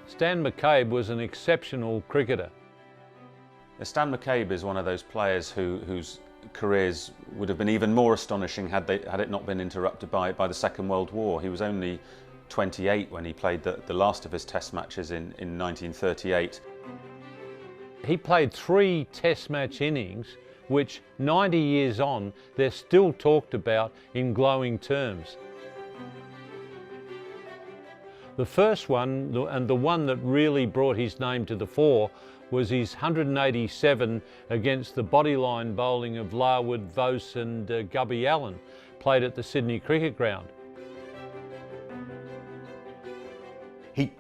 Stan McCabe was an exceptional cricketer. Stan McCabe is one of those players whose careers would have been even more astonishing had it not been interrupted by the Second World War. He was only 28 when he played the last of his Test matches in 1938. He played 3 Test match innings, which 90 years on, they're still talked about in glowing terms. The first one, and the one that really brought his name to the fore, was his 187 against the bodyline bowling of Larwood, Vose and Gubby Allen, played at the Sydney Cricket Ground. He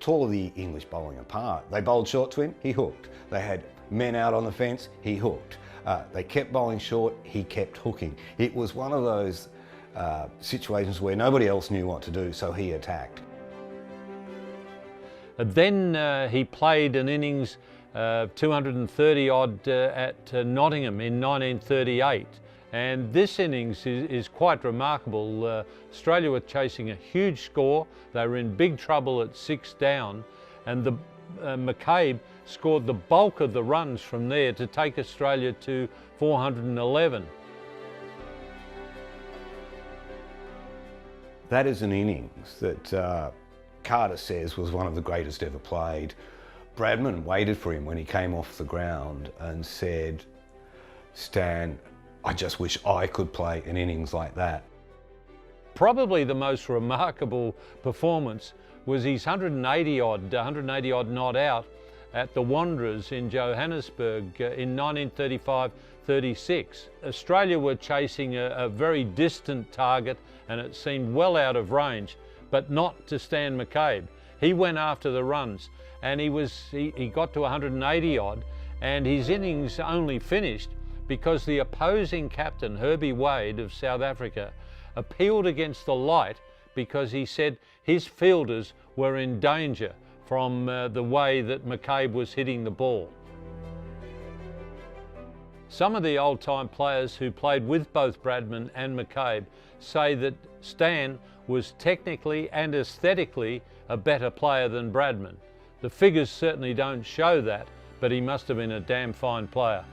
tore the English bowling apart. They bowled short to him, he hooked. They had men out on the fence, he hooked. They kept bowling short, he kept hooking. It was one of those situations where nobody else knew what to do, so he attacked. Then he played an innings 230 odd at Nottingham in 1938, and this innings is quite remarkable. Australia were chasing a huge score, they were in big trouble at 6 down, and McCabe scored the bulk of the runs from there to take Australia to 411. That is an innings that Carter says was one of the greatest ever played. Bradman waited for him when he came off the ground and said, "Stan, I just wish I could play an innings like that." Probably the most remarkable performance was his 180 odd not out at the Wanderers in Johannesburg in 1935-36. Australia were chasing a very distant target and it seemed well out of range, but not to Stan McCabe. He went after the runs and he got to 180 odd, and his innings only finished because the opposing captain, Herbie Wade of South Africa, appealed against the light because he said his fielders were in danger from the way that McCabe was hitting the ball. Some of the old-time players who played with both Bradman and McCabe say that Stan was technically and aesthetically a better player than Bradman. The figures certainly don't show that, but he must have been a damn fine player.